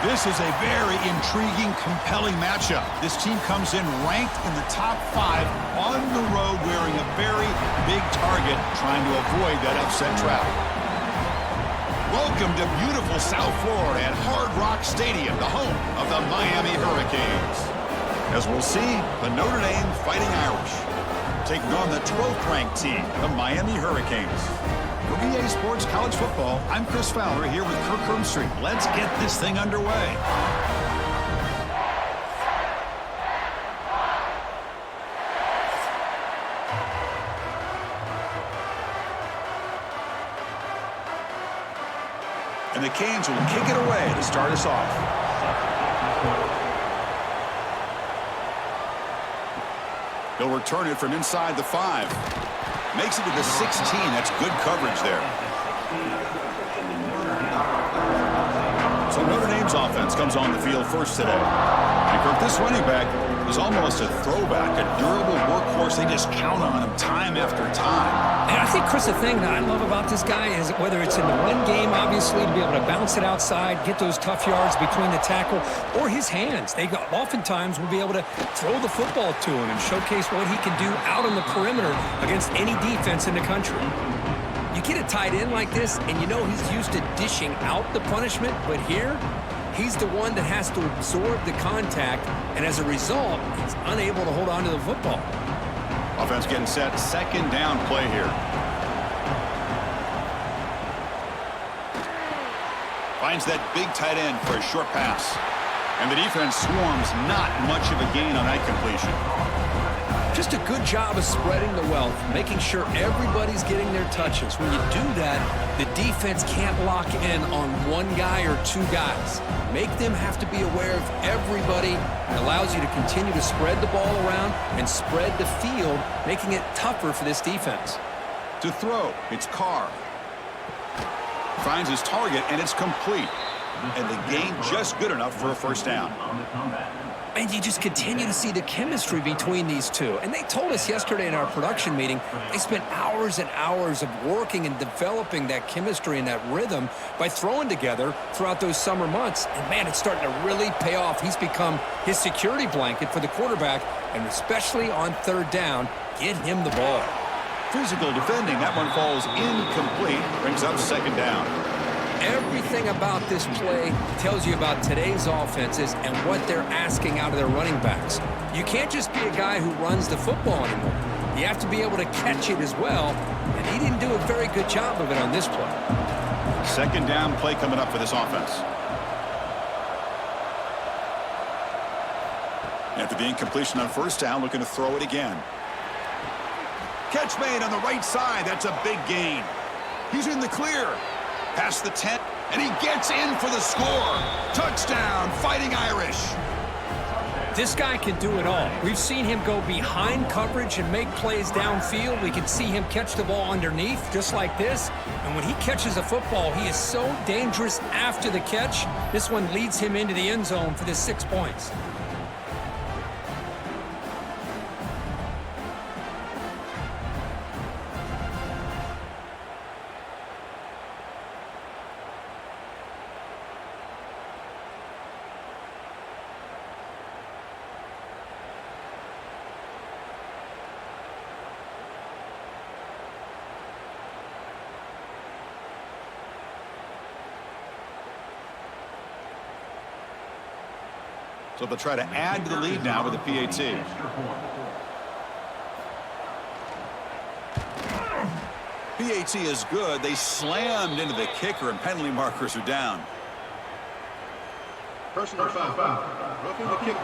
This is a very intriguing, compelling matchup. This team comes in ranked in the top 5 on the road wearing a very big target, trying to avoid that upset trap. Welcome to beautiful South Florida at Hard Rock Stadium, the home of the Miami Hurricanes. As we'll see, the Notre Dame Fighting Irish taking on the 12th ranked team, the Miami Hurricanes. For EA Sports College Football, I'm Chris Fowler here with Kirk Hermstreet. Let's get this thing underway. And the Canes will kick it away to start us off. They'll return it from inside the 5. Makes it to the 16. That's good coverage there. So Notre Dame's offense comes on the field first today. And Kirk, this running back is almost a throwback, a durable workhorse. They just count on him time after time. And I think, Chris, the thing that I love about this guy is whether it's in the run game, obviously, to be able to bounce it outside, get those tough yards between the tackle, or his hands. They oftentimes will be able to throw the football to him and showcase what he can do out on the perimeter against any defense in the country. You get a tight end like this, and you know he's used to dishing out the punishment, but here, he's the one that has to absorb the contact, and as a result, he's unable to hold on to the football. Offense getting set, second down play here. Finds that big tight end for a short pass. And the defense swarms, not much of a gain on that completion. Just a good job of spreading the wealth, making sure everybody's getting their touches. When you do that, the defense can't lock in on one guy or two guys. Make them have to be aware of everybody. It allows you to continue to spread the ball around and spread the field, making it tougher for this defense. To throw, it's Carr. Finds his target, and it's complete. And the gain just good enough for a first down. And you just continue to see the chemistry between these two. And they told us yesterday in our production meeting, they spent hours and hours of working and developing that chemistry and that rhythm by throwing together throughout those summer months. And, man, it's starting to really pay off. He's become his security blanket for the quarterback, and especially on third down, get him the ball. Physical defending. That one falls incomplete. Brings up second down. Everything about this play tells you about today's offenses and what they're asking out of their running backs. You can't just be a guy who runs the football anymore. You have to be able to catch it as well, and he didn't do a very good job of it on this play. Second down play coming up for this offense. After the incompletion on first down, looking to throw it again. Catch made on the right side. That's a big gain. He's in the clear. Past the 10, and he gets in for the score. Touchdown, Fighting Irish. This guy can do it all. We've seen him go behind coverage and make plays downfield. We can see him catch the ball underneath, just like this. And when he catches a football, he is so dangerous after the catch. This one leads him into the end zone for the 6 points. So they'll try to add to the lead now with the PAT. PAT is good. They slammed into the kicker, and penalty markers are down. Personal foul. Roughing the kicker.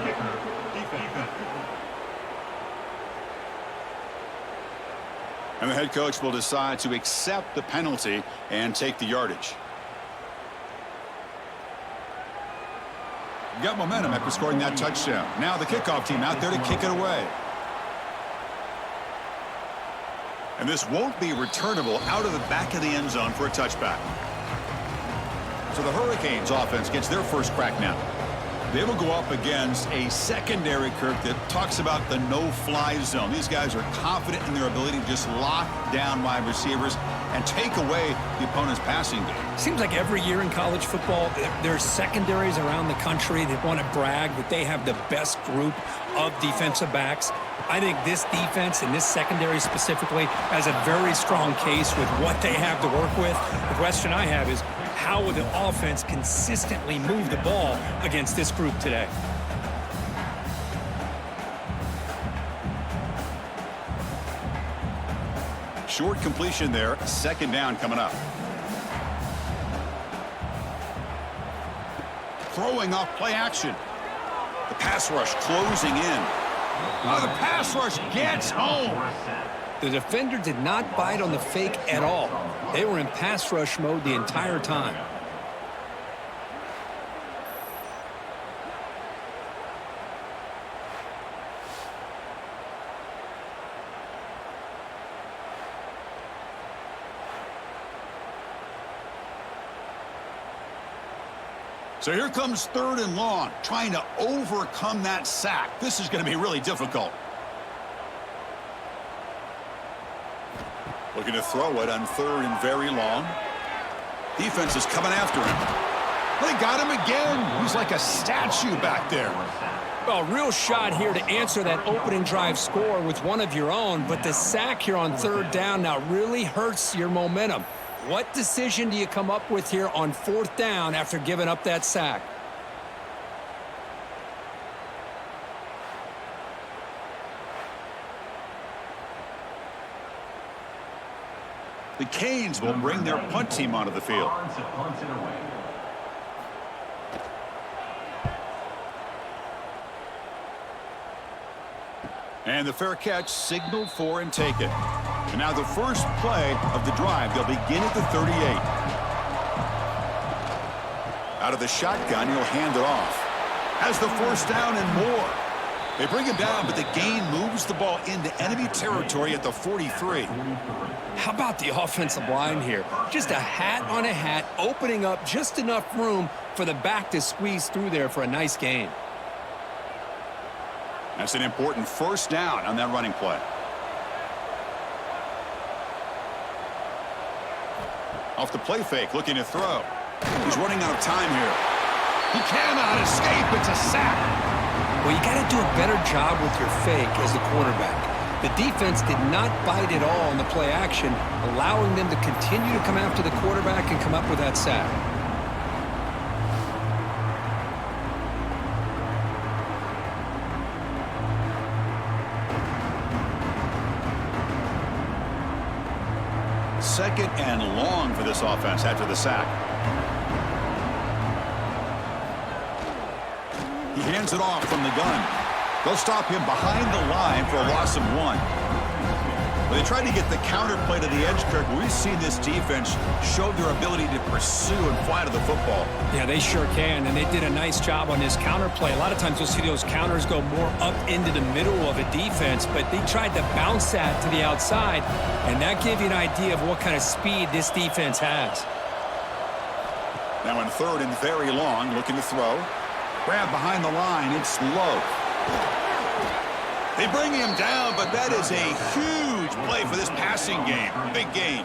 Defense. And the head coach will decide to accept the penalty and take the yardage. Got momentum after scoring that touchdown. Now the kickoff team out there to kick it away. And this won't be returnable out of the back of the end zone for a touchback. So the Hurricanes offense gets their first crack now. They will go up against a secondary, Kirk, that talks about the no-fly zone. These guys are confident in their ability to just lock down wide receivers and take away the opponent's passing game. Seems like every year in college football, there's secondaries around the country that want to brag that they have the best group of defensive backs. I think this defense and this secondary specifically has a very strong case with what they have to work with. The question I have is, how will the offense consistently move the ball against this group today? Short completion there, second down coming up. Throwing off play action. The pass rush closing in. Oh, the pass rush gets home. The defender did not bite on the fake at all. They were in pass rush mode the entire time. So here comes third and long, trying to overcome that sack. This is going to be really difficult. Looking to throw it on third and very long. Defense is coming after him. They got him again. He's like a statue back there. Well, real shot here to answer that opening drive score with one of your own, but the sack here on third down now really hurts your momentum. What decision do you come up with here on fourth down after giving up that sack? The Canes will bring their punt team onto the field. And the fair catch signaled for and taken. And now the first play of the drive. They'll begin at the 38. Out of the shotgun, he'll hand it off. Has the first down and more. They bring him down, but the gain moves the ball into enemy territory at the 43. How about the offensive line here? Just a hat on a hat, opening up just enough room for the back to squeeze through there for a nice gain. That's an important first down on that running play. Off the play fake, looking to throw. He's running out of time here. He cannot escape. It's a sack. Well, you got to do a better job with your fake as the quarterback. The defense did not bite at all on the play action, allowing them to continue to come after the quarterback and come up with that sack. Second and long for this offense after the sack. He hands it off from the gun. They'll stop him behind the line for a loss of 1. Well, they tried to get the counter play to the edge, Kirk. We've seen this defense show their ability to pursue and fly to the football. Yeah, they sure can, and they did a nice job on this counter play. A lot of times you'll see those counters go more up into the middle of a defense, but they tried to bounce that to the outside, and that gave you an idea of what kind of speed this defense has. Now in third and very long, looking to throw. Grab behind the line, it's low. They bring him down, but that is a huge play for this passing game. Big gain.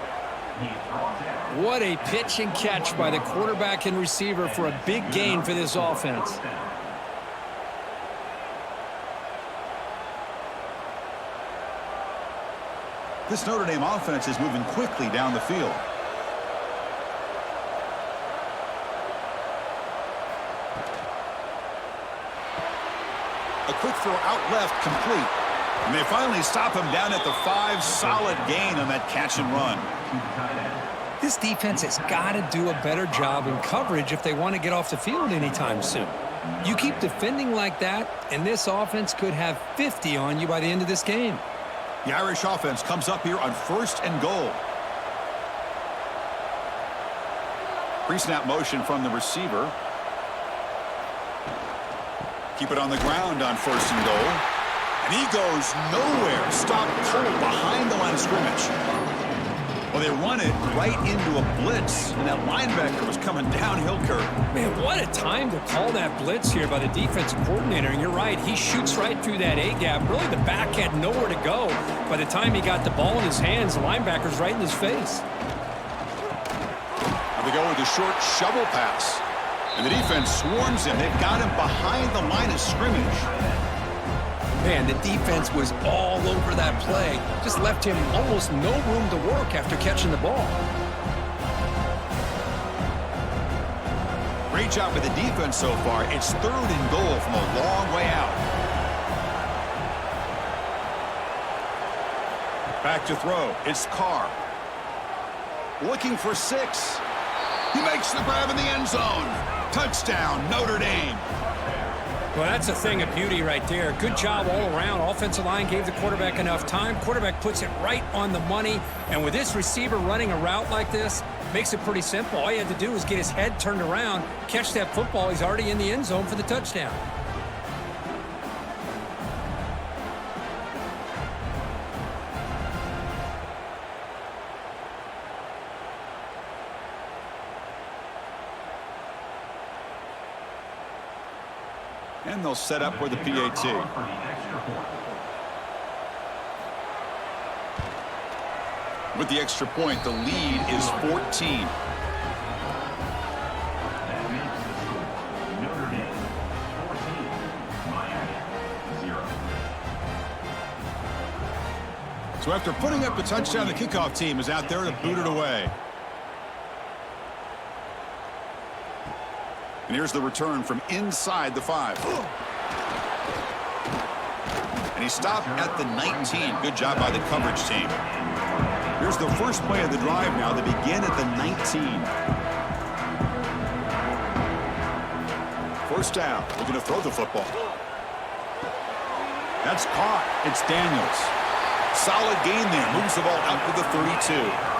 What a pitch and catch by the quarterback and receiver for a big gain for this offense. This Notre Dame offense is moving quickly down the field. A quick throw out left, complete. And they finally stop him down at the 5. Solid gain on that catch and run. This defense has got to do a better job in coverage if they want to get off the field anytime soon. You keep defending like that, and this offense could have 50 on you by the end of this game. The Irish offense comes up here on first and goal. Pre-snap motion from the receiver. Keep it on the ground on first and goal. And he goes nowhere. Stopped cold behind the line of scrimmage. Well, they run it right into a blitz, and that linebacker was coming downhill, Kirk. Man, what a time to call that blitz here by the defensive coordinator. And you're right, he shoots right through that A-gap. Really, the back had nowhere to go. By the time he got the ball in his hands, the linebacker's right in his face. go with a short shovel pass. And the defense swarms him. They've got him behind the line of scrimmage. Man, the defense was all over that play. Just left him almost no room to work after catching the ball. Great job with the defense so far. It's 3rd and goal from a long way out. Back to throw. It's Carr. Looking for 6. He makes the grab in the end zone. Touchdown, Notre Dame. Well, that's a thing of beauty right there. Good job all around. Offensive line gave the quarterback enough time. Quarterback puts it right on the money. And with this receiver running a route like this, makes it pretty simple. All you had to do was get his head turned around, catch that football. He's already in the end zone for the touchdown. And they'll set up for the PAT. With the extra point, the lead is 14. So after putting up a touchdown, the kickoff team is out there to boot it away. And here's the return from inside the 5. And he stopped at the 19. Good job by the coverage team. Here's the first play of the drive now. They begin at the 19. First down. Looking to throw the football. That's caught. It's Daniels. Solid gain there. Moves the ball out to the 32.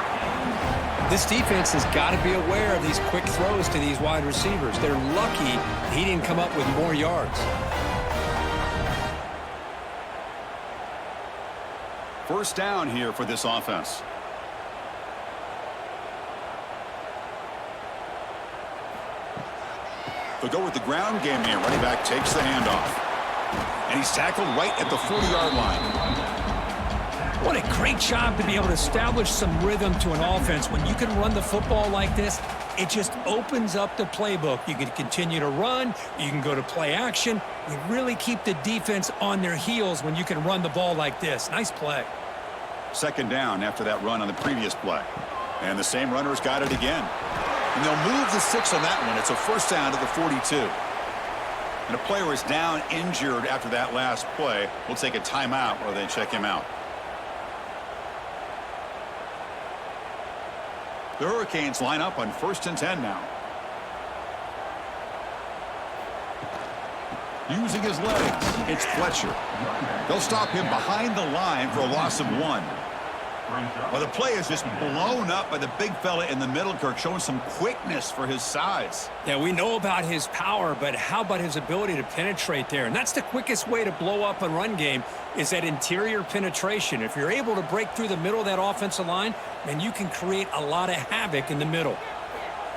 This defense has got to be aware of these quick throws to these wide receivers. They're lucky he didn't come up with more yards. First down here for this offense. They'll go with the ground game here. Running back takes the handoff. And he's tackled right at the 40-yard line. What a great job to be able to establish some rhythm to an offense. When you can run the football like this, it just opens up the playbook. You can continue to run. You can go to play action. You really keep the defense on their heels when you can run the ball like this. Nice play. Second down after that run on the previous play. And the same runner's got it again. And they'll move the 6 on that one. It's a first down to the 42. And a player is down injured after that last play. We'll take a timeout or they check him out. The Hurricanes line up on 1st and 10 now. Using his legs, it's Fletcher. They'll stop him behind the line for a loss of 1. Well, the play is just blown up by the big fella in the middle, Kirk, showing some quickness for his size. Yeah, we know about his power, but how about his ability to penetrate there? And that's the quickest way to blow up a run game is that interior penetration. If you're able to break through the middle of that offensive line, then you can create a lot of havoc in the middle.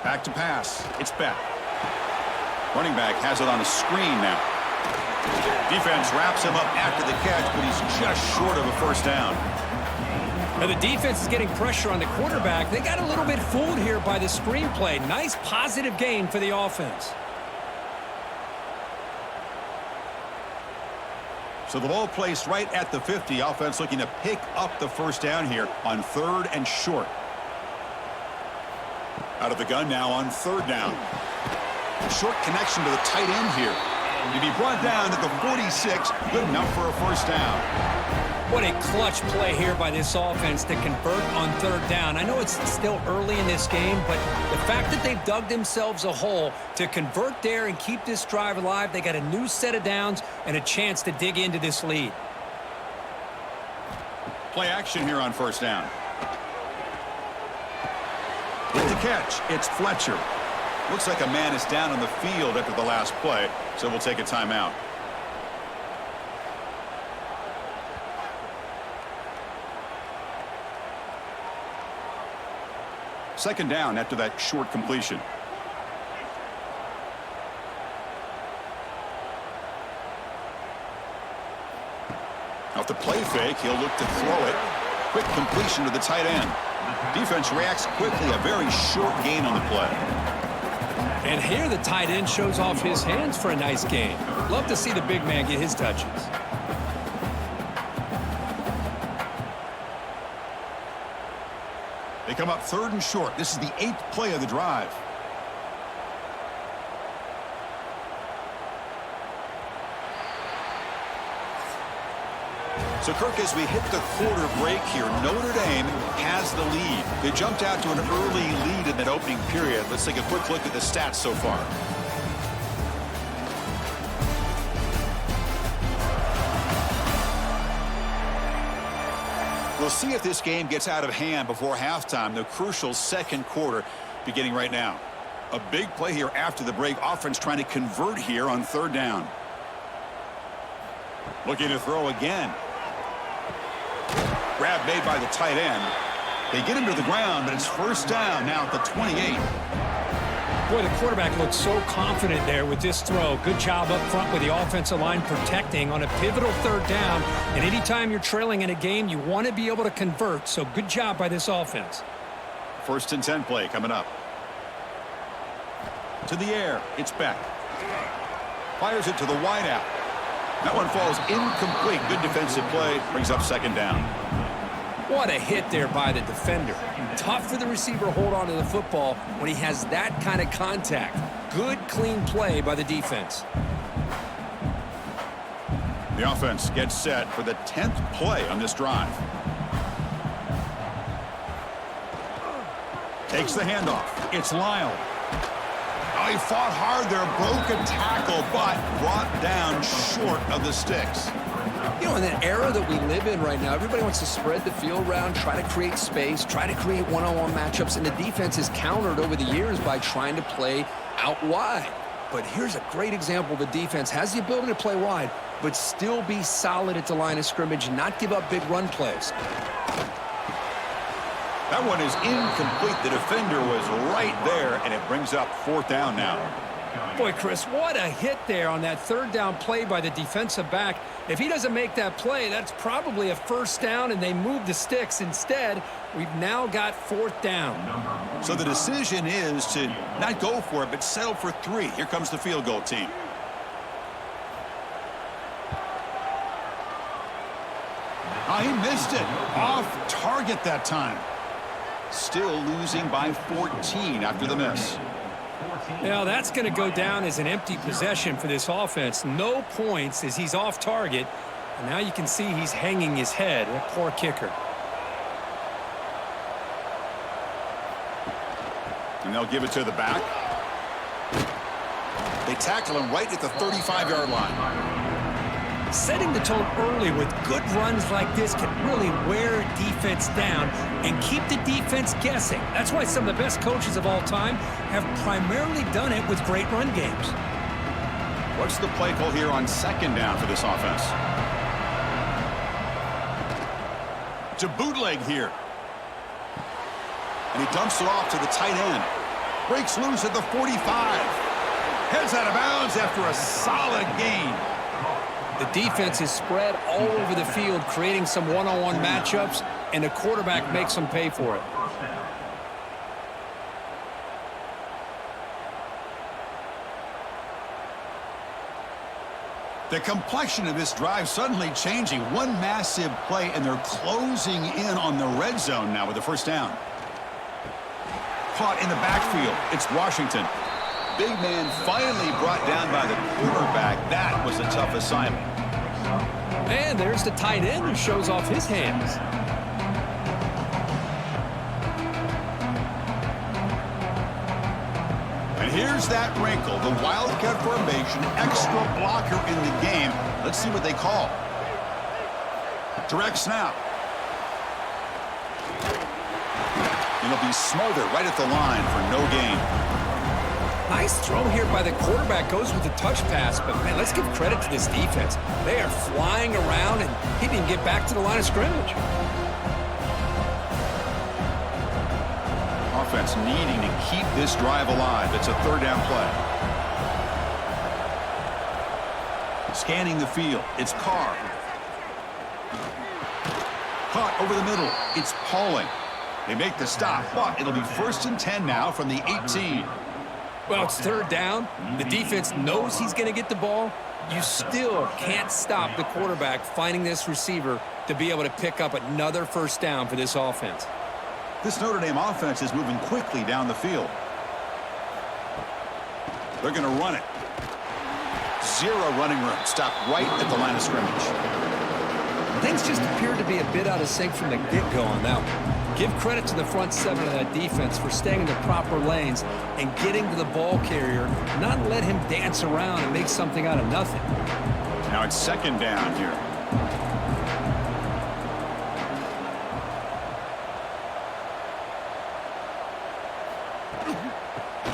Back to pass. It's Beck. Running back has it on a screen now. Defense wraps him up after the catch, but he's just short of a first down. Now the defense is getting pressure on the quarterback. They got a little bit fooled here by the screenplay. Nice positive gain for the offense. So the ball placed right at the 50. Offense looking to pick up the first down here on 3rd and short. Out of the gun now on 3rd down. Short connection to the tight end here. He'll be brought down at the 46. Good enough for a first down. What a clutch play here by this offense to convert on 3rd down. I know it's still early in this game, but the fact that they've dug themselves a hole to convert there and keep this drive alive, they got a new set of downs and a chance to dig into this lead. Play action here on first down. With the catch, it's Fletcher. Looks like a man is down on the field after the last play, so we'll take a timeout. Second down after that short completion. Off the play fake, he'll look to throw it. Quick completion to the tight end. Defense reacts quickly, a very short gain on the play. And here the tight end shows off his hands for a nice gain. Love to see the big man get his touches. They come up 3rd and short. This is the 8th play of the drive. So, Kirk, as we hit the quarter break here, Notre Dame has the lead. They jumped out to an early lead in that opening period. Let's take a quick look at the stats so far. We'll see if this game gets out of hand before halftime, the crucial 2nd quarter beginning right now. A big play here after the break. Offense trying to convert here on 3rd down. Looking to throw again. Grab made by the tight end. They get him to the ground, but it's 1st down now at the 28. Boy, the quarterback looks so confident there with this throw. Good job up front with the offensive line protecting on a pivotal 3rd down. And anytime you're trailing in a game, you want to be able to convert. So good job by this offense. 1st and 10 play coming up. To the air. It's Beck. Fires it to the wideout. That one falls incomplete. Good defensive play. Brings up 2nd down. What a hit there by the defender. Tough for the receiver to hold on to the football when he has that kind of contact. Good, clean play by the defense. The offense gets set for the 10th play on this drive. Takes the handoff. It's Lyle. Oh, he fought hard there, broke a tackle, but brought down short of the sticks. You know, in that era that we live in right now, everybody wants to spread the field around, try to create space, try to create one-on-one matchups, and the defense is countered over the years by trying to play out wide. But here's a great example. The defense has the ability to play wide, but still be solid at the line of scrimmage and not give up big run plays. That one is incomplete. The defender was right there, and it brings up 4th down now. Boy, Chris, what a hit there on that 3rd down play by the defensive back. If he doesn't make that play, that's probably a 1st down, and they move the sticks. Instead, we've now got 4th down. So the decision is to not go for it, but settle for 3. Here comes the field goal team. Oh, he missed it. Off target that time. Still losing by 14 after the miss. Now, that's going to go down as an empty possession for this offense. No points as he's off target. And now you can see he's hanging his head. A poor kicker. And they'll give it to the back. They tackle him right at the 35-yard line. Setting the tone early with good runs like this can really wear defense down and keep the defense guessing. That's why some of the best coaches of all time have primarily done it with great run games. What's the play call here on 2nd down for this offense? To bootleg here. And he dumps it off to the tight end. Breaks loose at the 45. Heads out of bounds after a solid gain. The defense is spread all over the field, creating some one-on-one matchups, and the quarterback makes them pay for it. The complexion of this drive suddenly changing. One massive play, and they're closing in on the red zone now with the 1st down. Caught in the backfield. It's Washington. Big man finally brought down by the quarterback. That was a tough assignment. And there's the tight end who shows off his hands. And here's that wrinkle. The Wildcat formation, extra blocker in the game. Let's see what they call. Direct snap. It'll be smothered right at the line for no gain. Nice throw here by the quarterback. Goes with the touch pass, but man, let's give credit to this defense. They are flying around, and he didn't get back to the line of scrimmage. Offense needing to keep this drive alive. It's a 3rd down play. Scanning the field. It's Carr. Caught over the middle. It's Pauling. They make the stop, but it'll be 1st and 10 now from the 18. Well, it's 3rd down. The defense knows he's going to get the ball. You still can't stop the quarterback finding this receiver to be able to pick up another 1st down for this offense. This Notre Dame offense is moving quickly down the field. They're going to run it. 0 running room. Stop right at the line of scrimmage. Things just appeared to be a bit out of sync from the get-go on that one. Give credit to the front 7 of that defense for staying in the proper lanes and getting to the ball carrier, not let him dance around and make something out of nothing. Now it's 2nd down here.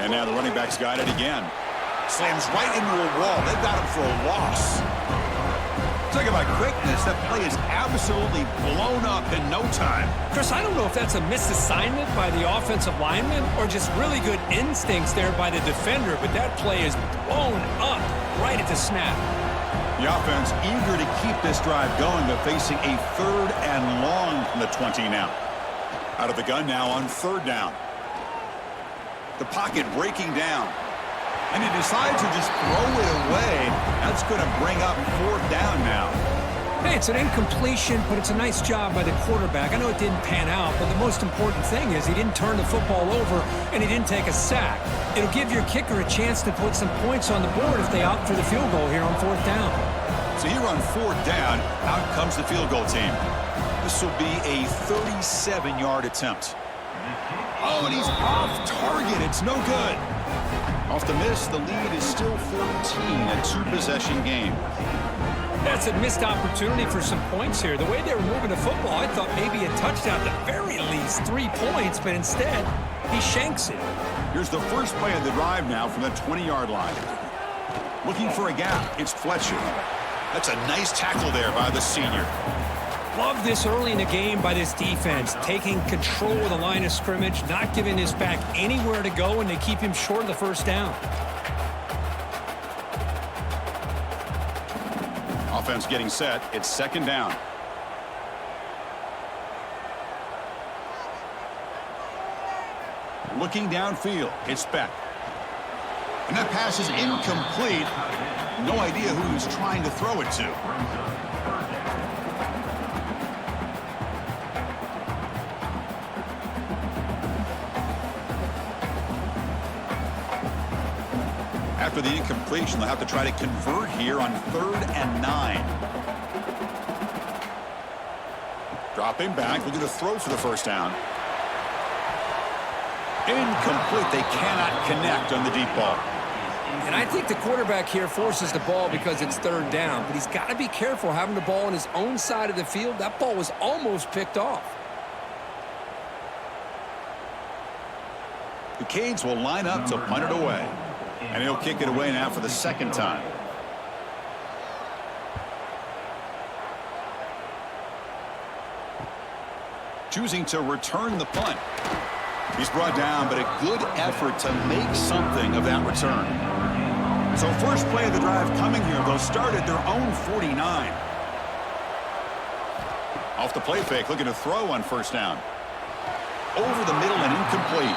And now the running back's got it again. Slams right into a wall. They've got him for a loss. Talk about quickness. That play is absolutely blown up in no time. Chris, I don't know if that's a misassignment by the offensive lineman or just really good instincts there by the defender, but that play is blown up right at the snap. The offense eager to keep this drive going, but facing a 3rd and long from the 20 now. Out of the gun now on 3rd down. The pocket breaking down. And he decides to just throw it away. That's going to bring up 4th down now. Hey, it's an incompletion, but it's a nice job by the quarterback. I know it didn't pan out, but the most important thing is he didn't turn the football over and he didn't take a sack. It'll give your kicker a chance to put some points on the board if they opt for the field goal here on 4th down. So here on 4th down, out comes the field goal team. This will be a 37-yard attempt. Oh, and he's off target. It's no good. Off the miss, the lead is still 14, a 2-possession game. That's a missed opportunity for some points here. The way they were moving the football, I thought maybe a touchdown, at the very least 3 points, but instead, he shanks it. Here's the first play of the drive now from the 20-yard line. Looking for a gap, it's Fletcher. That's a nice tackle there by the senior. Love this early in the game by this defense, taking control of the line of scrimmage, not giving his back anywhere to go, and they keep him short of the 1st down. Offense getting set. It's 2nd down. Looking downfield. It's Beck. And that pass is incomplete. No idea who he's trying to throw it to. After the incompletion, they'll have to try to convert here on 3rd and 9. Dropping back, looking to throw for the 1st down. Incomplete. They cannot connect on the deep ball. And I think the quarterback here forces the ball because it's 3rd down, but he's got to be careful having the ball on his own side of the field. That ball was almost picked off. The Canes will line up to punt it away. And he'll kick it away now for the 2nd time. Choosing to return the punt. He's brought down, but a good effort to make something of that return. So first play of the drive coming here. They'll start at their own 49. Off the play fake, looking to throw on 1st down. Over the middle and incomplete.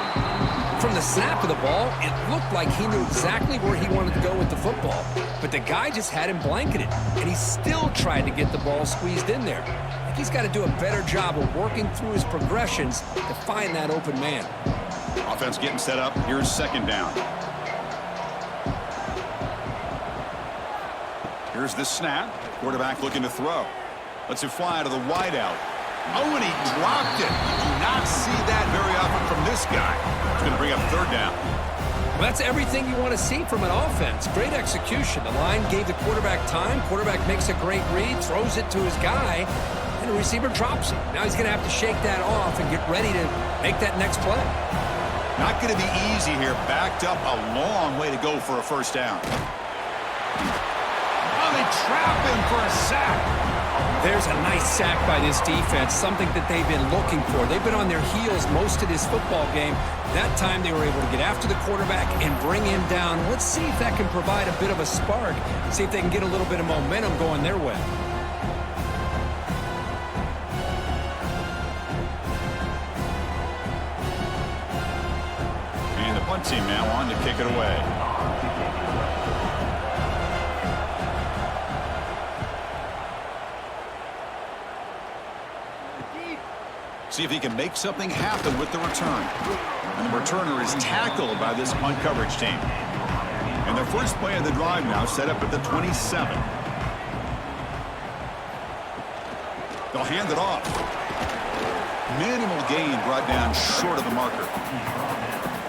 From the snap of the ball, it looked like he knew exactly where he wanted to go with the football. But the guy just had him blanketed, and he still tried to get the ball squeezed in there. I think he's got to do a better job of working through his progressions to find that open man. Offense getting set up. Here's 2nd down. Here's the snap. Quarterback looking to throw. Lets it fly to the wideout. Oh, and he dropped it. You do not see that very often from this guy. It's going to bring up 3rd down. Well, that's everything you want to see from an offense. Great execution. The line gave the quarterback time. Quarterback makes a great read, throws it to his guy, and the receiver drops it. Now he's going to have to shake that off and get ready to make that next play. Not going to be easy here. Backed up a long way to go for a 1st down. Oh, they trap him for a sack. There's a nice sack by this defense, something that they've been looking for. They've been on their heels most of this football game. That time they were able to get after the quarterback and bring him down. Let's see if that can provide a bit of a spark, see if they can get a little bit of momentum going their way. team now on to kick it away. See if he can make something happen with the return. And the returner is tackled by this punt coverage team. And their first play of the drive now set up at the 27. They'll hand it off. Minimal gain brought down short of the marker.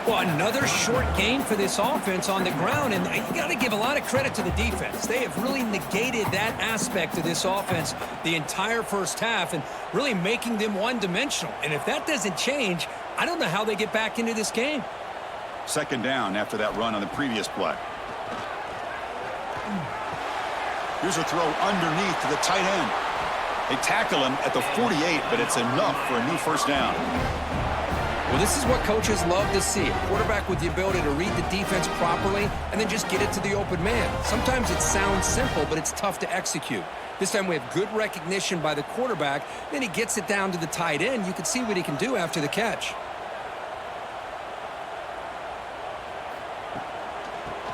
Well, another short gain for this offense on the ground, and you got to give a lot of credit to the defense. They have really negated that aspect of this offense the entire first half and really making them one-dimensional. And if that doesn't change, I don't know how they get back into this game. Second down after that run on the previous play. Here's a throw underneath to the tight end. They tackle him at the 48, but it's enough for a new first down. Well, this is what coaches love to see. A quarterback with the ability to read the defense properly and then just get it to the open man. Sometimes it sounds simple, but it's tough to execute. This time we have good recognition by the quarterback. Then he gets it down to the tight end. You can see what he can do after the catch.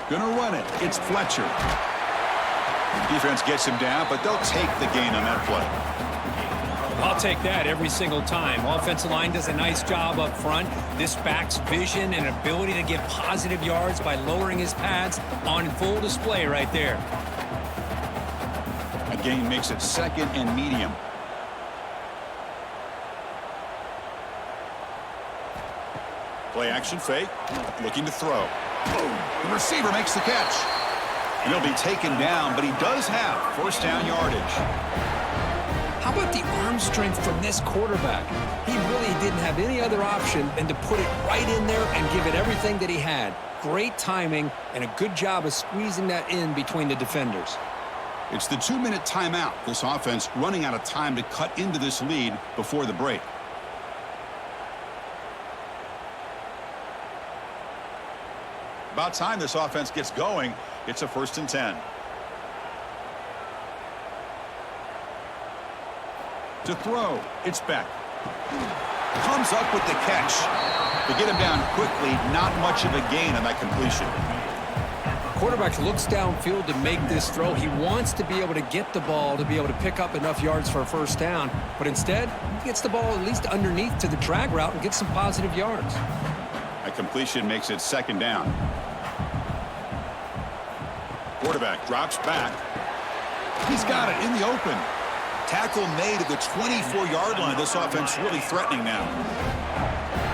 Gonna run it. It's Fletcher. Defense gets him down, but they'll take the gain on that play. I'll take that every single time. Offensive line does a nice job up front. This back's vision and ability to get positive yards by lowering his pads on full display right there. A gain makes it second and medium. Play action fake. Looking to throw. The receiver makes the catch. And he'll be taken down, but he does have first down yardage. How about the arm strength from this quarterback? He really didn't have any other option than to put it right in there and give it everything that he had. Great timing and a good job of squeezing that in between the defenders. It's the 2-minute timeout. This offense running out of time to cut into this lead before the break. About time this offense gets going. It's a 1st and 10. To throw, it's Beck. Comes up with the catch. To get him down quickly, not much of a gain on that completion. Quarterback looks downfield to make this throw. He wants to be able to get the ball to be able to pick up enough yards for a first down. But instead, he gets the ball at least underneath to the drag route and gets some positive yards. A completion makes it 2nd down. Quarterback drops back. He's got it in the open. Tackle made at the 24-yard line. This offense really threatening now.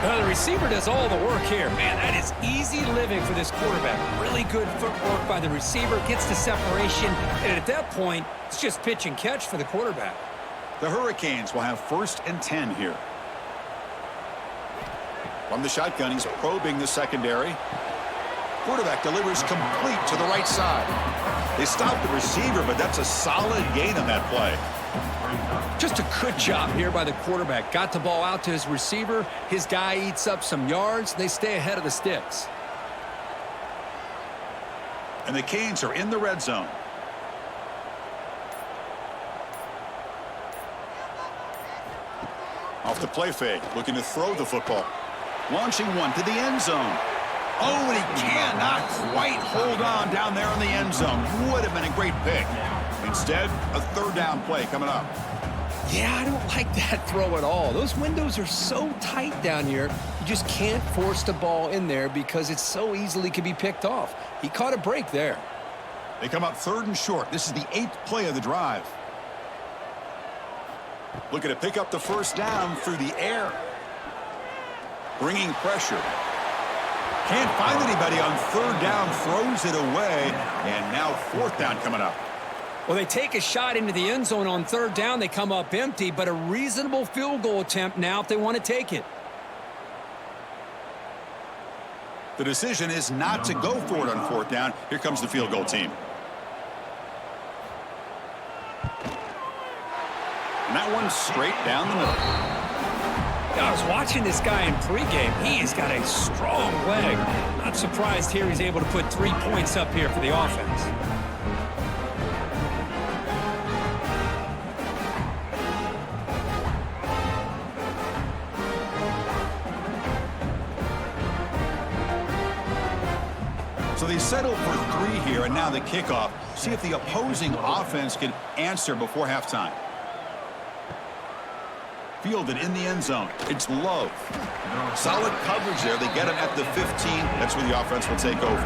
Well, the receiver does all the work here. Man, that is easy living for this quarterback. Really good footwork by the receiver. Gets the separation. And at that point, it's just pitch and catch for the quarterback. The Hurricanes will have 1st and 10 here. From the shotgun, he's probing the secondary. Quarterback delivers complete to the right side. They stop the receiver, but that's a solid gain on that play. Just a good job here by the quarterback. Got the ball out to his receiver. His guy eats up some yards. They stay ahead of the sticks. And the Canes are in the red zone. Off the play fake, looking to throw the football. Launching one to the end zone. Oh, and he cannot quite hold on down there in the end zone. Would have been a great pick. Instead, a 3rd down play coming up. Yeah, I don't like that throw at all. Those windows are so tight down here. You just can't force the ball in there because it so easily can be picked off. He caught a break there. They come up 3rd and short. This is the 8th play of the drive. Looking to pick up the first down through the air. Bringing pressure. Can't find anybody on 3rd down. Throws it away. And now 4th down coming up. Well, they take a shot into the end zone on 3rd down. They come up empty, but a reasonable field goal attempt now if they want to take it. The decision is not to go for it on 4th down. Here comes the field goal team. And that one's straight down the middle. I was watching this guy in pregame. He has got a strong leg. Not surprised here he's able to put 3 points up here for the offense. They settle for 3 here, and now the kickoff. See if the opposing offense can answer before halftime. Fielded in the end zone. It's Love. Solid coverage there. They get him at the 15. That's where the offense will take over.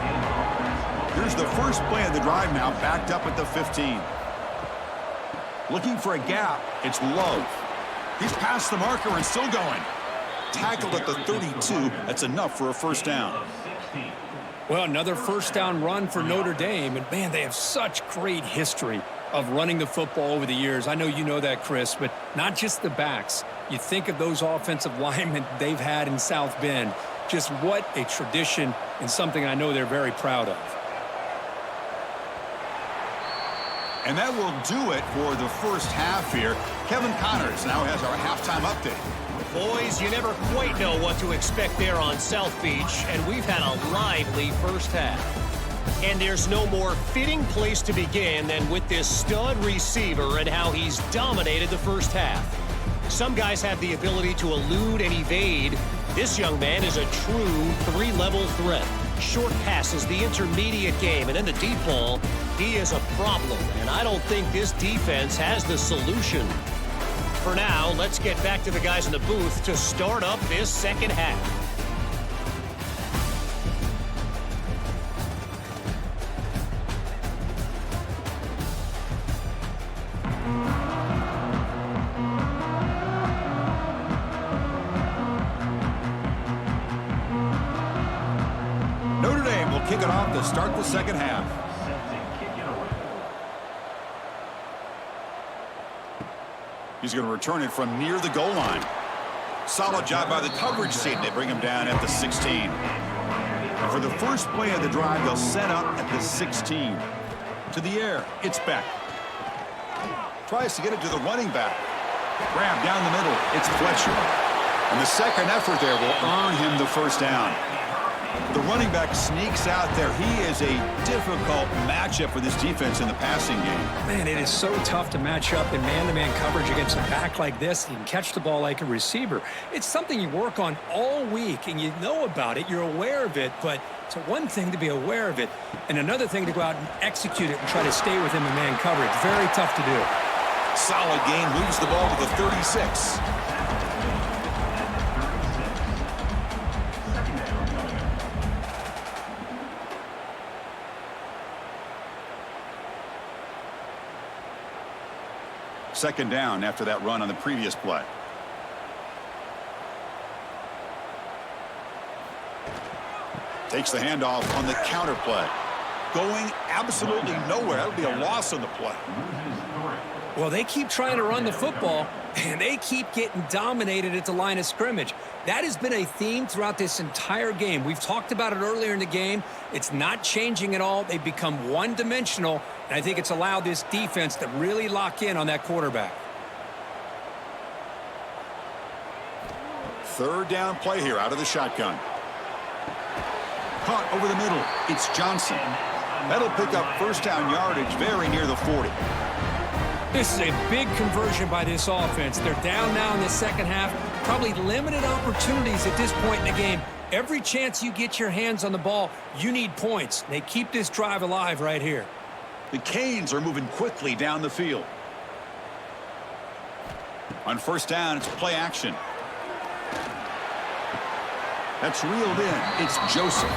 Here's the first play of the drive now, backed up at the 15. Looking for a gap. It's Love. He's past the marker and still going. Tackled at the 32. That's enough for a first down. Well, another first down run for Notre Dame. And, man, they have such great history of running the football over the years. I know you know that, Chris, but not just the backs. You think of those offensive linemen they've had in South Bend. Just what a tradition and something I know they're very proud of. And that will do it for the first half here. Kevin Connors now has our halftime update. Boys, you never quite know what to expect there on South Beach, and we've had a lively first half. And there's no more fitting place to begin than with this stud receiver and how he's dominated the first half. Some guys have the ability to elude and evade. This young man is a true 3-level threat. Short passes, the intermediate game, and then the deep ball. He is a problem, and I don't think this defense has the solution. For now, let's get back to the guys in the booth to start up this second half. Notre Dame will kick it off to start the second half. He's going to return it from near the goal line. Solid job by the coverage team. They bring him down at the 16. And for the first play of the drive, they'll set up at the 16. To the air, it's Beck. Tries to get it to the running back. Grab down the middle, it's Fletcher. And the second effort there will earn him the first down. The running back sneaks out there. He is a difficult matchup for this defense in the passing game. Man, it is so tough to match up in man-to-man coverage against a back like this. You can catch the ball like a receiver. It's something you work on all week, and you know about it. You're aware of it, but it's one thing to be aware of it, and another thing to go out and execute it and try to stay within the man coverage. Very tough to do. Solid game, moves the ball to the 36. Second down after that run on the previous play. Takes the handoff on the counter play. Going absolutely nowhere. That would be a loss on the play. Well, they keep trying to run the football, and they keep getting dominated at the line of scrimmage. That has been a theme throughout this entire game. We've talked about it earlier in the game. It's not changing at all. They've become one-dimensional, and I think it's allowed this defense to really lock in on that quarterback. Third down play here out of the shotgun. Caught over the middle. It's Johnson. That'll pick up first down yardage very near the 40. This is a big conversion by this offense. They're down now in the second half. Probably limited opportunities at this point in the game. Every chance you get your hands on the ball, you need points. They keep this drive alive right here. The Canes are moving quickly down the field. On first down, it's play action. That's reeled in. It's Joseph.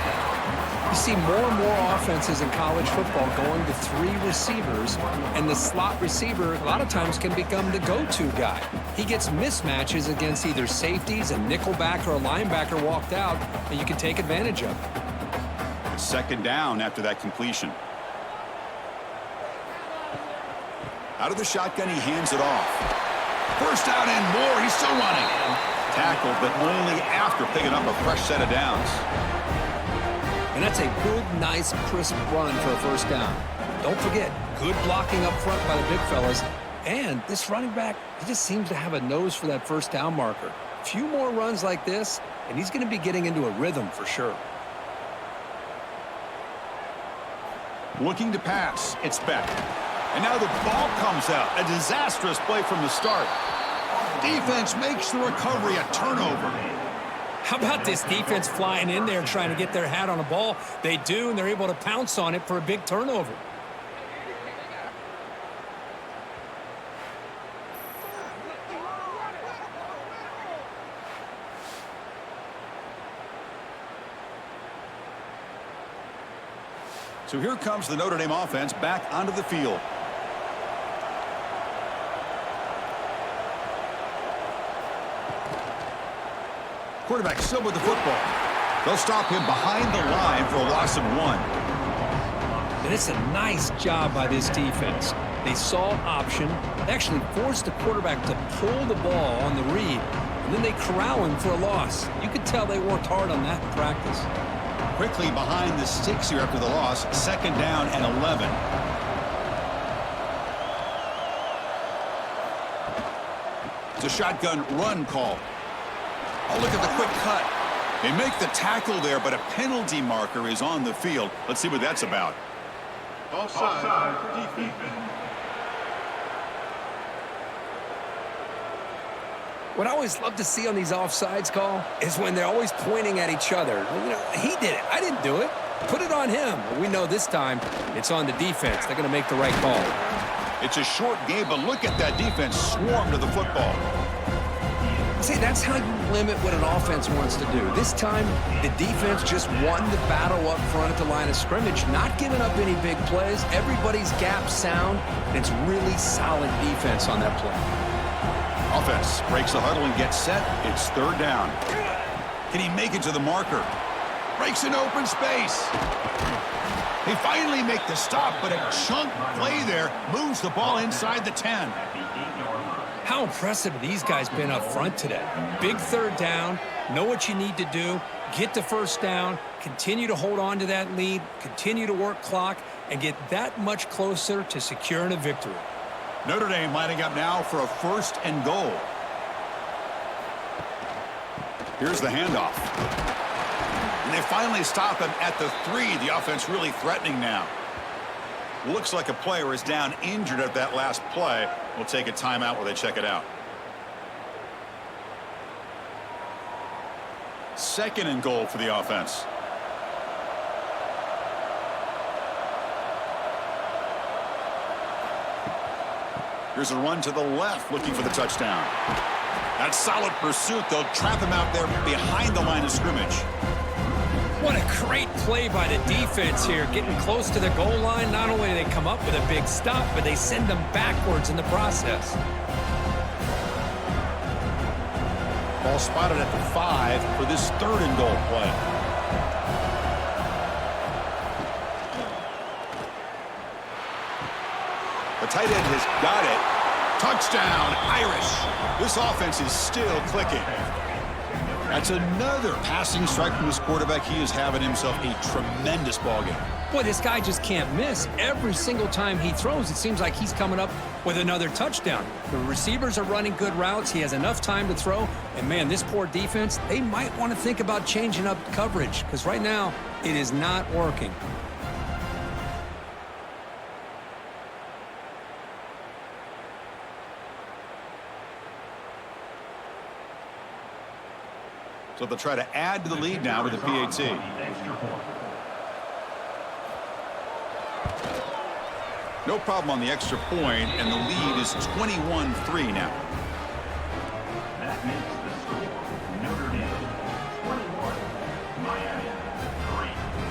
You see more and more offenses in college football going to 3 receivers, and the slot receiver a lot of times can become the go-to guy. He gets mismatches against either safeties, a nickelback, or a linebacker walked out, and you can take advantage of it. Second down after that completion. Out of the shotgun, he hands it off. First down and more. He's still running. Tackled, but only after picking up a fresh set of downs. And that's a good, nice, crisp run for a first down. Don't forget, good blocking up front by the big fellas. And this running back, he just seems to have a nose for that first down marker. A few more runs like this, and he's going to be getting into a rhythm for sure. Looking to pass. It's Beck. And now the ball comes out. A disastrous play from the start. Defense makes the recovery a turnover. How about this defense flying in there trying to get their hat on a ball? They do, and they're able to pounce on it for a big turnover. So here comes the Notre Dame offense back onto the field. Quarterback still with the football. They'll stop him behind the line for a loss of 1. And it's a nice job by this defense. They saw option. They actually forced the quarterback to pull the ball on the read, and then they corral him for a loss. You could tell they worked hard on that in practice. Quickly behind the sticks here after the loss. 2nd down and 11. It's a shotgun run call. Oh, look at the quick cut. They make the tackle there, but a penalty marker is on the field. Let's see what that's about. Offside for defense. What I always love to see on these offsides call is when they're always pointing at each other. You know, he did it. I didn't do it. Put it on him. Well, we know this time it's on the defense. They're going to make the right call. It's a short game, but look at that defense swarm to the football. See, that's how you limit what an offense wants to do. This time, the defense just won the battle up front at the line of scrimmage, not giving up any big plays. Everybody's gap sound, and it's really solid defense on that play. Offense breaks the huddle and gets set. It's 3rd down. Can he make it to the marker? Breaks an open space. They finally make the stop, but a chunk play there moves the ball inside the 10. How impressive have these guys been up front today? Big 3rd down, know what you need to do, get the 1st down, continue to hold on to that lead, continue to work clock, and get that much closer to securing a victory. Notre Dame lining up now for a 1st and goal. Here's the handoff. And they finally stop him at the 3. The offense really threatening now. Looks like a player is down injured at that last play. We'll take a timeout while they check it out. 2nd and goal for the offense. Here's a run to the left, looking for the touchdown. That's solid pursuit. They'll trap him out there behind the line of scrimmage. What a great play by the defense here, getting close to the goal line. Not only do they come up with a big stop, but they send them backwards in the process. Ball spotted at the 5 for this 3rd and goal play. The tight end has got it. Touchdown, Irish. This offense is still clicking. That's another passing strike from this quarterback. He is having himself a tremendous ballgame. Boy, this guy just can't miss. Every single time he throws, it seems like he's coming up with another touchdown. The receivers are running good routes. He has enough time to throw. And, man, this poor defense, they might want to think about changing up coverage because right now it is not working. So they'll try to add to the lead now with the PAT. No problem on the extra point, and the lead is 21-3 now. That makes the score Notre Dame 21, Miami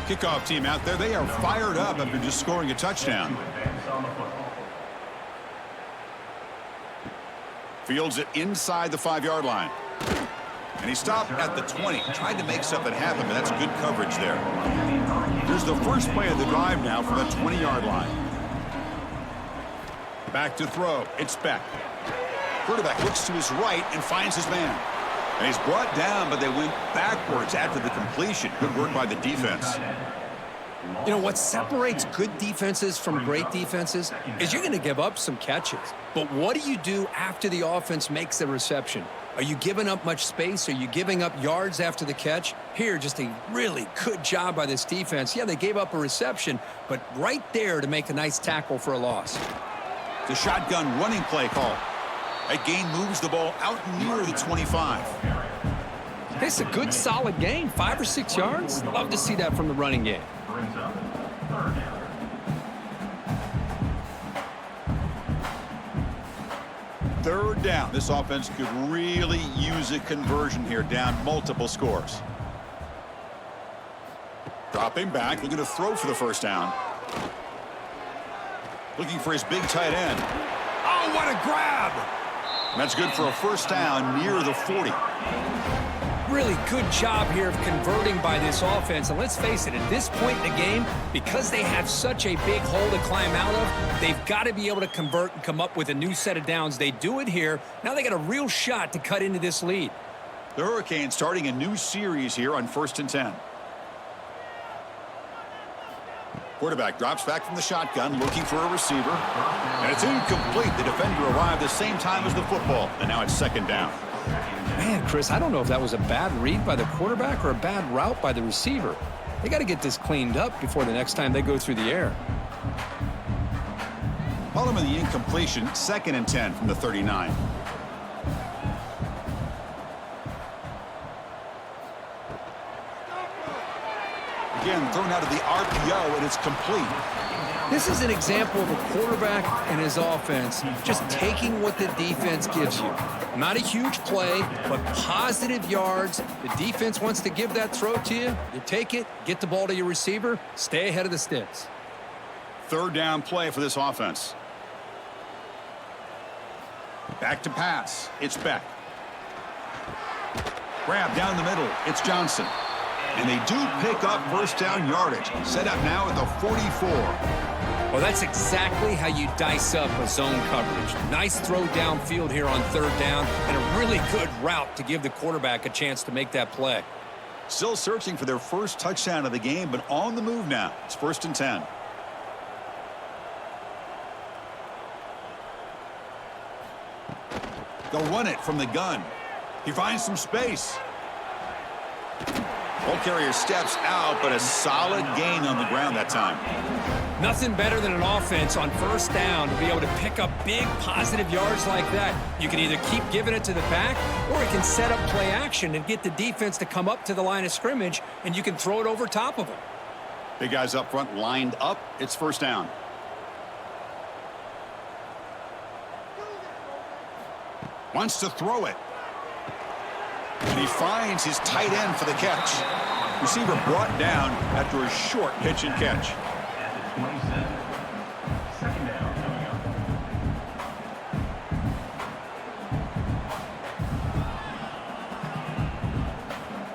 3. Kickoff team out there, they are fired up after just scoring a touchdown. Fields it inside the 5-yard line. And he stopped at the 20, tried to make something happen, but that's good coverage there. Here's the first play of the drive now from the 20-yard line. Back to throw. It's Beck. Quarterback looks to his right and finds his man. And he's brought down, but they went backwards after the completion. Good work by the defense. You know, what separates good defenses from great defenses is you're going to give up some catches. But what do you do after the offense makes the reception? Are you giving up much space? Are you giving up yards after the catch? Here, just a really good job by this defense. Yeah, they gave up a reception, but right there to make a nice tackle for a loss. The shotgun running play call. That gain moves the ball out near the 25. It's a good, solid gain. 5 or 6 yards. Love to see that from the running game. Brings up third down. Third down. This offense could really use a conversion here, down multiple scores. Dropping back, looking to throw for the first down. Looking for his big tight end. Oh, what a grab! And that's good for a first down near the 40. Really good job here of converting by this offense. And let's face it, at this point in the game, because they have such a big hole to climb out of, they've got to be able to convert and come up with a new set of downs. They do it here. Now they got a real shot to cut into this lead. The Hurricanes starting a new series here on 1st and 10. Quarterback drops back from the shotgun, looking for a receiver. And it's incomplete. The defender arrived the same time as the football. And now it's second down. Man, Chris, I don't know if that was a bad read by the quarterback or a bad route by the receiver. They got to get this cleaned up before the next time they go through the air. Following the incompletion, 2nd and 10 from the 39. Again, thrown out of the RPO, and it's complete. This is an example of a quarterback and his offense just taking what the defense gives you. Not a huge play, but positive yards. The defense wants to give that throw to you. You take it, get the ball to your receiver, stay ahead of the sticks. Third down play for this offense. Back to pass. It's Beck. Grab down the middle. It's Johnson. And they do pick up first down yardage. Set up now at the 44. Well, that's exactly how you dice up a zone coverage. Nice throw downfield here on third down, and a really good route to give the quarterback a chance to make that play. Still searching for their first touchdown of the game, but on the move now. It's 1st and 10. They'll run it from the gun. He finds some space. Ball carrier steps out, but a solid gain on the ground that time. Nothing better than an offense on first down to be able to pick up big positive yards like that. You can either keep giving it to the back, or it can set up play action and get the defense to come up to the line of scrimmage, and you can throw it over top of them. Big guys up front lined up. It's first down. Wants to throw it. And he finds his tight end for the catch. Receiver brought down after a short pitch and catch. At the 27. Second down coming up.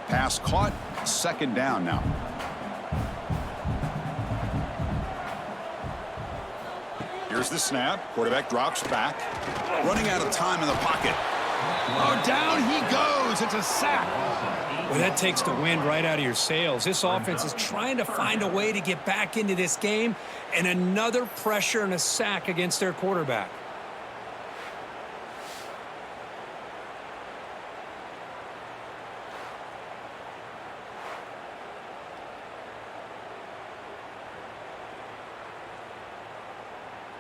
Pass caught. Second down now. Here's the snap. Quarterback drops back. Running out of time in the pocket. Oh, down he goes. It's a sack. Well, that takes the wind right out of your sails. This offense is trying to find a way to get back into this game, and another pressure and a sack against their quarterback.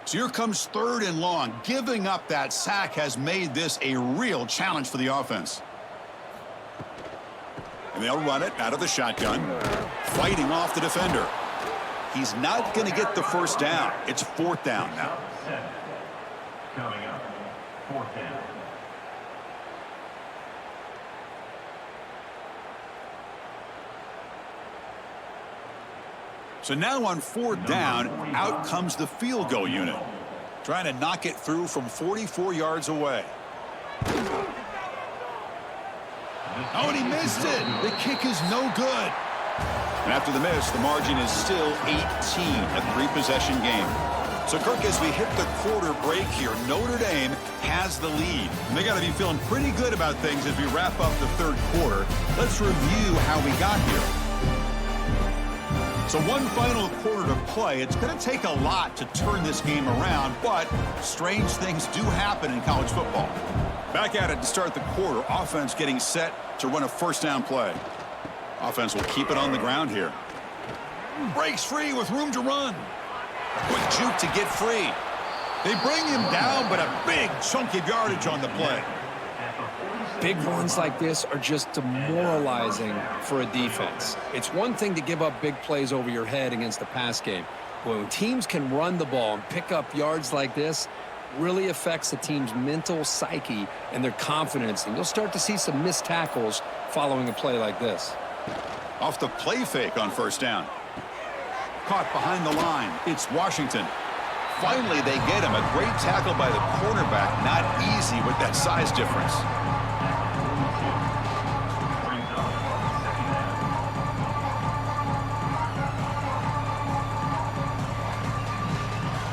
So here comes 3rd and long. Giving up that sack has made this a real challenge for the offense. And they'll run it out of the shotgun, fighting off the defender. He's not going to get the first down. It's 4th down now. Coming up, 4th down. So now on 4th down, out comes the field goal unit. Trying to knock it through from 44 yards away. Oh, and he missed it. The kick is no good. And after the miss, the margin is still 18, a 3-possession game. So, Kirk, as we hit the quarter break here, Notre Dame has the lead. And they got to be feeling pretty good about things as we wrap up the 3rd quarter. Let's review how we got here. So one final quarter to play. It's going to take a lot to turn this game around, but strange things do happen in college football. Back at it to start the quarter. Offense getting set to run a first down play. Offense will keep it on the ground here. Breaks free with room to run. A quick juke to get free. They bring him down, but a big chunk of yardage on the play. At the 47. Big runs like this are just demoralizing for a defense. It's one thing to give up big plays over your head against the pass game. But when teams can run the ball and pick up yards like this, really affects the team's mental psyche and their confidence. And you'll start to see some missed tackles following a play like this. Off the play fake on first down. Caught behind the line. It's Washington. Finally, they get him. A great tackle by the cornerback. Not easy with that size difference.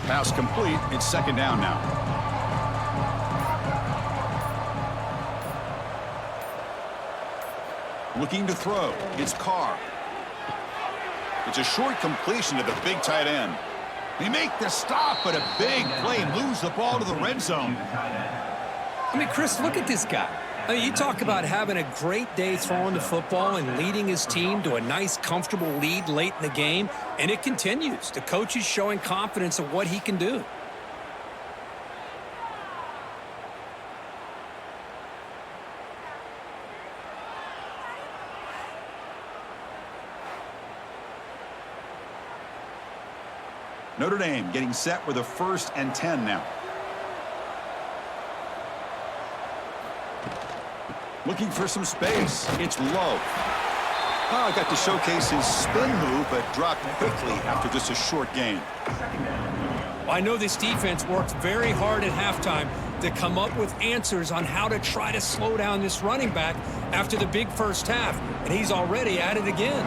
Pass complete. It's second down now. Looking to throw. It's Carr. It's a short completion to the big tight end. They make the stop, but a big play moves the ball to the red zone. I mean, Chris, look at this guy. I mean, you talk about having a great day throwing the football and leading his team to a nice, comfortable lead late in the game, and it continues. The coach is showing confidence of what he can do. Notre Dame getting set with a 1st and 10 now. Looking for some space. It's low. Oh, got to showcase his spin move, but dropped quickly after just a short gain. Well, I know this defense worked very hard at halftime to come up with answers on how to try to slow down this running back after the big first half, and he's already at it again.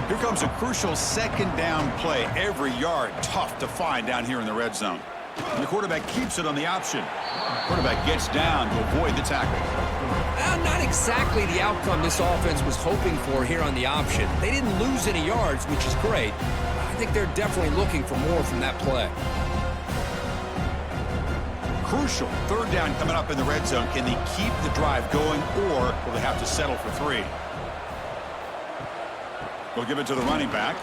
Here comes a crucial second down play. Every yard tough to find down here in the red zone. And the quarterback keeps it on the option. Quarterback gets down to avoid the tackle. Not exactly the outcome this offense was hoping for here on the option. They didn't lose any yards, which is great. I think they're definitely looking for more from that play. Crucial. Third down coming up in the red zone. Can they keep the drive going, or will they have to settle for 3? We'll give it to the running back.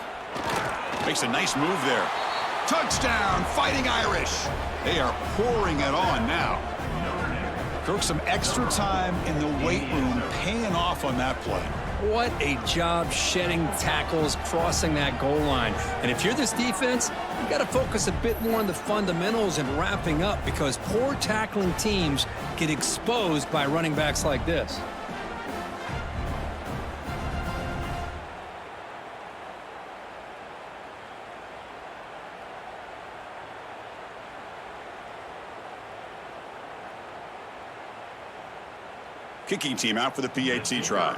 Makes a nice move there. Touchdown, Fighting Irish. They are pouring it on now. Took some extra time in the weight room, paying off on that play. What a job shedding tackles, crossing that goal line. And if you're this defense, you got to focus a bit more on the fundamentals and wrapping up, because poor tackling teams get exposed by running backs like this. Kicking team out for the PAT try.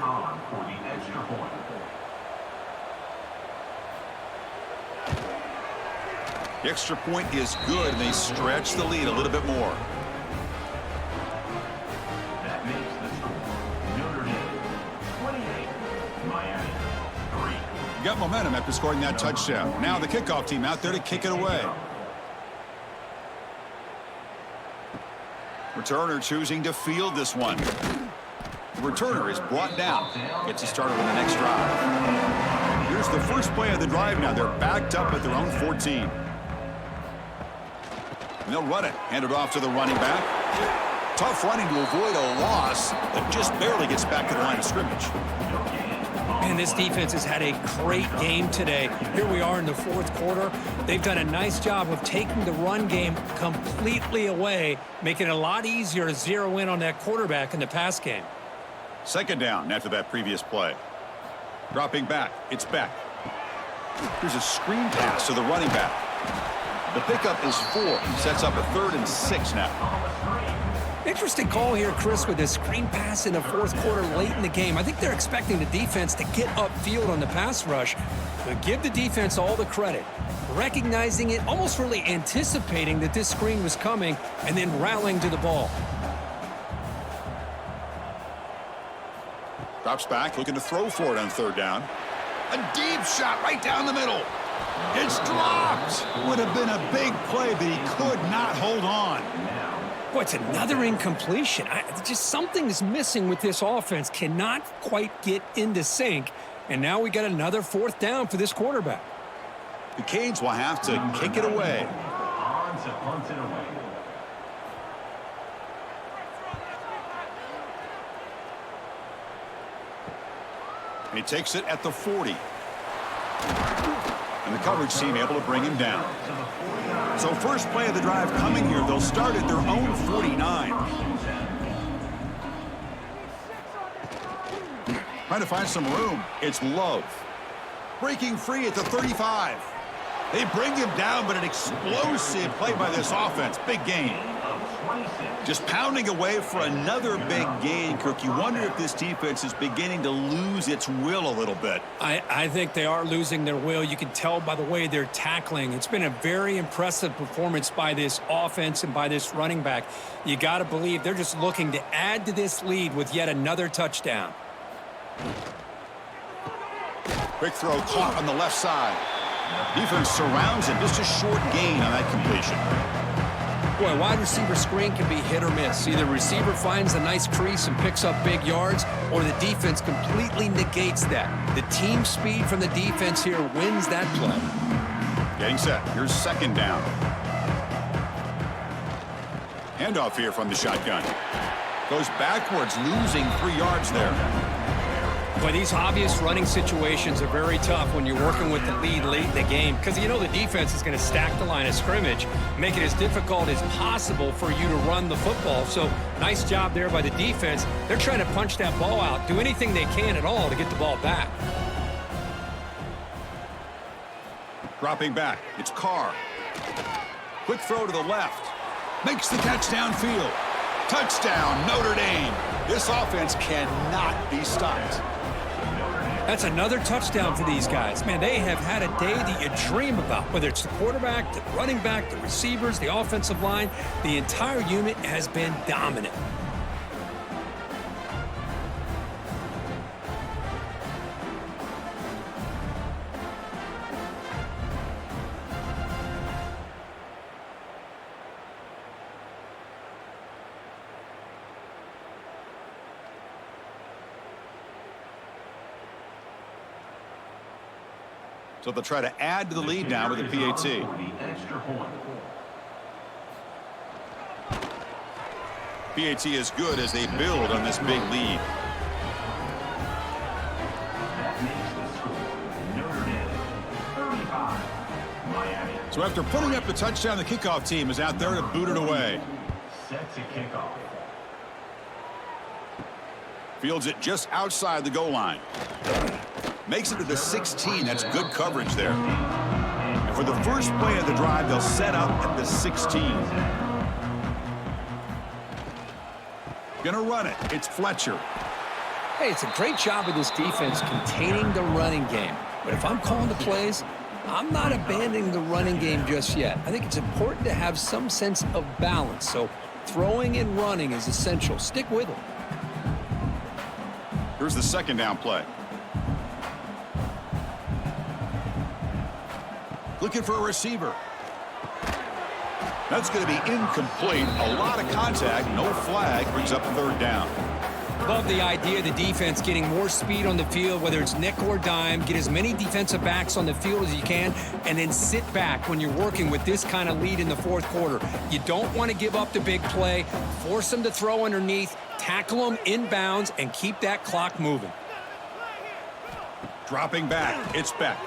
The extra point is good, and they stretch the lead a little bit more. That makes the score Notre Dame 28, Miami 3. You got momentum after scoring that touchdown. Now the kickoff team out there to kick it away. Returner choosing to field this one. The returner is brought down. Gets us started on the next drive. Here's the first play of the drive now. They're backed up at their own 14. And they'll run it. Hand it off to the running back. Tough running to avoid a loss, but just barely gets back to the line of scrimmage. Man, this defense has had a great game today. Here we are in the fourth quarter. They've done a nice job of taking the run game completely away, making it a lot easier to zero in on that quarterback in the pass game. Second down after that previous play. Dropping back. It's Beck. Here's a screen pass to the running back. The pickup is 4. He sets up a 3rd and 6 now. Interesting call here, Chris, with this screen pass in the fourth quarter late in the game. I think they're expecting the defense to get upfield on the pass rush. But give the defense all the credit. Recognizing it, almost really anticipating that this screen was coming, and then rallying to the ball. Drops back, looking to throw for it on 3rd down. A deep shot right down the middle. It's dropped. Would have been a big play, but he could not hold on. Boy, it's another incompletion. Just something is missing with this offense. Cannot quite get into sync. And now we got another 4th down for this quarterback. The Canes will have to kick it away. On to punt it away. And he takes it at the 40. And the coverage team able to bring him down. So first play of the drive coming here. They'll start at their own 49. Trying to find some room. It's Love. Breaking free at the 35. They bring him down, but an explosive play by this offense. Big gain. Just pounding away for another big gain, Kirk. You wonder if this defense is beginning to lose its will a little bit. I think they are losing their will. You can tell by the way they're tackling. It's been a very impressive performance by this offense and by this running back. You got to believe they're just looking to add to this lead with yet another touchdown. Quick throw caught on the left side. Defense surrounds him. Just a short gain on that completion. Boy, wide receiver screen can be hit or miss. Either receiver finds a nice crease and picks up big yards, or the defense completely negates that. The team speed from the defense here wins that play. Getting set. Here's second down. Handoff here from the shotgun. Goes backwards, losing 3 yards there. But these obvious running situations are very tough when you're working with the lead late in the game, because you know the defense is going to stack the line of scrimmage, make it as difficult as possible for you to run the football. So nice job there by the defense. They're trying to punch that ball out, do anything they can at all to get the ball back. Dropping back. It's Carr. Quick throw to the left. Makes the catch downfield. Touchdown, Notre Dame. This offense cannot be stopped. That's another touchdown for these guys. Man, they have had a day that you dream about, whether it's the quarterback, the running back, the receivers, the offensive line. The entire unit has been dominant. So they'll try to add to the lead now with a PAT. PAT is good as they build on this big lead. So after putting up the touchdown, the kickoff team is out there to boot it away. Set to kick off. Fields it just outside the goal line. Makes it to the 16. That's good coverage there. And for the first play of the drive, they'll set up at the 16. Gonna run it. It's Fletcher. Hey, it's a great job of this defense containing the running game. But if I'm calling the plays, I'm not abandoning the running game just yet. I think it's important to have some sense of balance. So throwing and running is essential. Stick with them. Here's the second down play. Looking for a receiver. That's going to be incomplete. A lot of contact. No flag. Brings up third down. Love the idea of the defense getting more speed on the field, whether it's nickel or dime. Get as many defensive backs on the field as you can, and then sit back when you're working with this kind of lead in the fourth quarter. You don't want to give up the big play. Force them to throw underneath. Tackle them inbounds and keep that clock moving. Dropping back. It's Beck.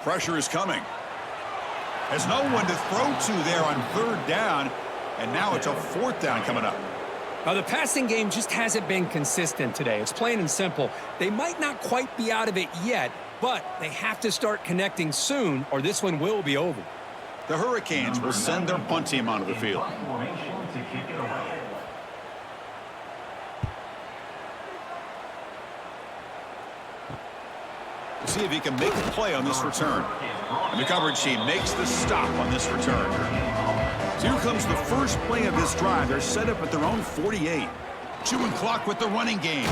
Pressure is coming. Has no one to throw to there on third down, and now it's a fourth down coming up. Now, the passing game just hasn't been consistent today. It's plain and simple. They might not quite be out of it yet, but they have to start connecting soon, or this one will be over. The Hurricanes will send their punt team onto the field. We'll see if he can make the play on this return. And the coverage team makes the stop on this return. So here comes the first play of this drive. They're set up at their own 48. Chewing clock with the running game.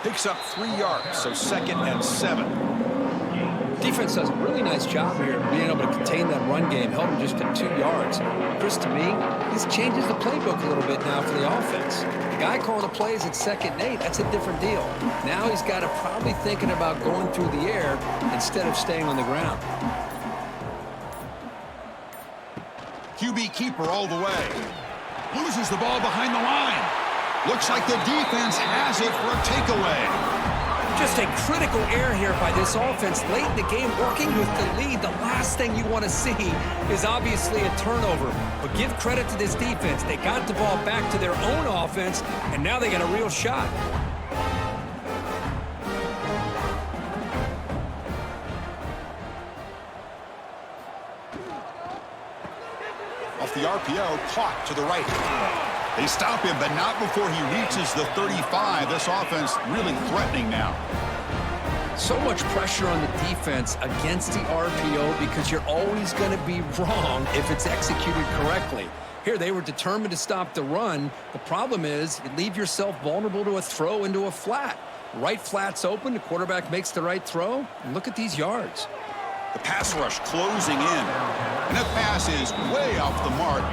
Picks up 3 yards, so 2nd and 7. Defense does a really nice job here of being able to contain that run game, held them just to 2 yards. Chris, to me, this changes the playbook a little bit now for the offense. The guy calling the plays at 2nd and 8, that's a different deal. Now he's got to probably thinking about going through the air instead of staying on the ground. QB keeper all the way. Loses the ball behind the line. Looks like the defense has it for a takeaway. Just a critical error here by this offense late in the game, working with the lead. The last thing you want to see is obviously a turnover. But give credit to this defense. They got the ball back to their own offense, and now they got a real shot. Off the RPO, caught to the right. They stop him, but not before he reaches the 35. This offense really threatening now. So much pressure on the defense against the RPO because you're always going to be wrong if it's executed correctly. Here, they were determined to stop the run. The problem is you leave yourself vulnerable to a throw into a flat. Right flat's open, the quarterback makes the right throw, and look at these yards. The pass rush closing in. And that pass is way off the mark.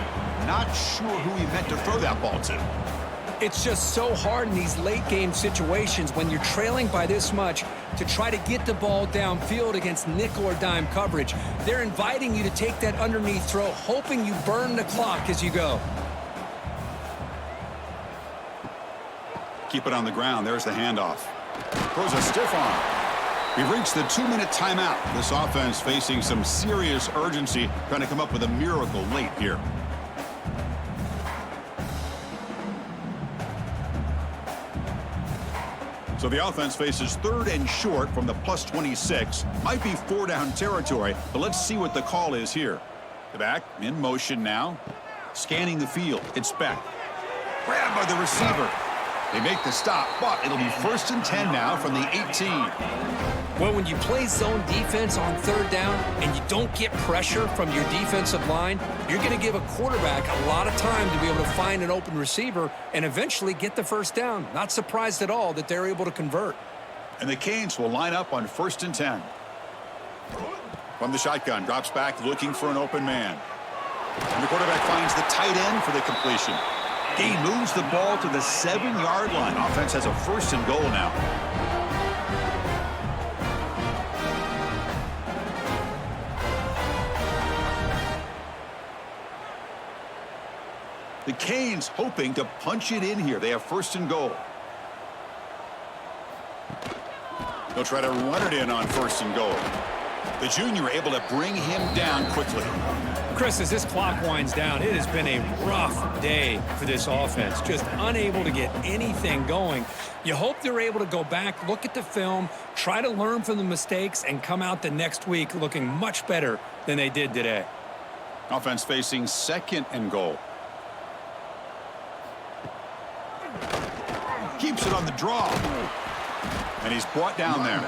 Not sure who he meant to throw that ball to. It's just so hard in these late game situations when you're trailing by this much to try to get the ball downfield against nickel or dime coverage. They're inviting you to take that underneath throw, hoping you burn the clock as you go. Keep it on the ground. There's the handoff. Throws a stiff arm. We've reached the 2-minute timeout. This offense facing some serious urgency, trying to come up with a miracle late here. So the offense faces 3rd and short from the +26. Might be 4-down territory, but let's see what the call is here. The back in motion now. Scanning the field. It's back. Grabbed by the receiver. They make the stop, but it'll be 1st and 10 now from the 18. Well, when you play zone defense on 3rd down and you don't get pressure from your defensive line, you're going to give a quarterback a lot of time to be able to find an open receiver and eventually get the 1st down. Not surprised at all that they're able to convert. And the Canes will line up on 1st and 10. From the shotgun, drops back looking for an open man. And the quarterback finds the tight end for the completion. He moves the ball to the 7-yard line. Offense has a 1st and goal now. The Canes hoping to punch it in here. They have 1st and goal. They'll try to run it in on 1st and goal. The junior able to bring him down quickly. Chris, as this clock winds down, it has been a rough day for this offense. Just unable to get anything going. You hope they're able to go back, look at the film, try to learn from the mistakes, and come out the next week looking much better than they did today. Offense facing 2nd and goal. Keeps it on the draw. And he's brought down there.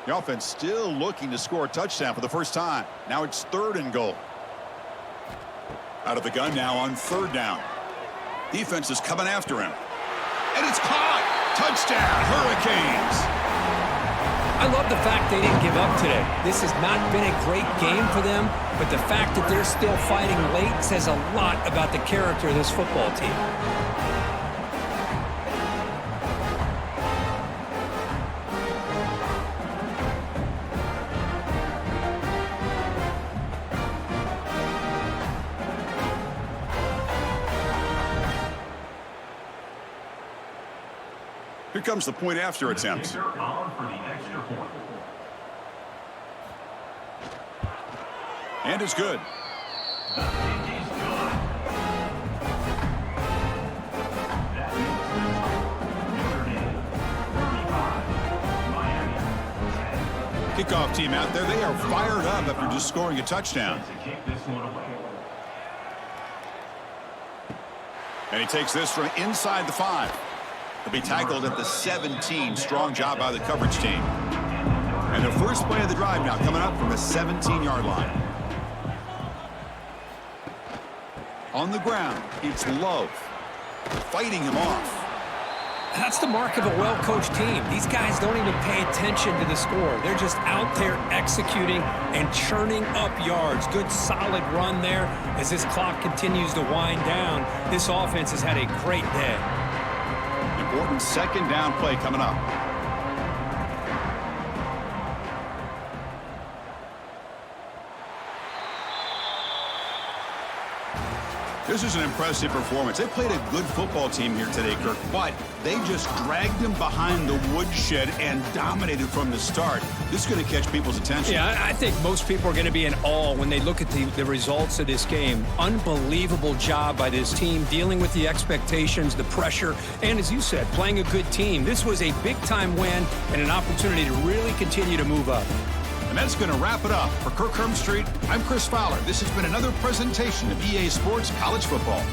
The offense still looking to score a touchdown for the first time. Now it's 3rd and goal. Out of the gun now on 3rd down. Defense is coming after him. And it's caught. Touchdown, Hurricanes. I love the fact they didn't give up today. This has not been a great game for them, but the fact that they're still fighting late says a lot about the character of this football team. Here comes the point after attempt. And it's good. Kickoff team out there. They are fired up after just scoring a touchdown. And he takes this from inside the 5. He'll be tackled at the 17. Strong job by the coverage team. And the first play of the drive now coming up from the 17-yard line. On the ground, it's Love fighting him off. That's the mark of a well-coached team. These guys don't even pay attention to the score. They're just out there executing and churning up yards. Good, solid run there. As this clock continues to wind down, this offense has had a great day. important second down play coming up. This is an impressive performance. They played a good football team here today, Kirk, but they just dragged them behind the woodshed and dominated from the start. This is going to catch people's attention. Yeah, I think most people are going to be in awe when they look at the results of this game. Unbelievable job by this team dealing with the expectations, the pressure, and as you said, playing a good team. This was a big-time win and an opportunity to really continue to move up. And that's going to wrap it up. For Kirk Street, I'm Chris Fowler. This has been another presentation of EA Sports College Football.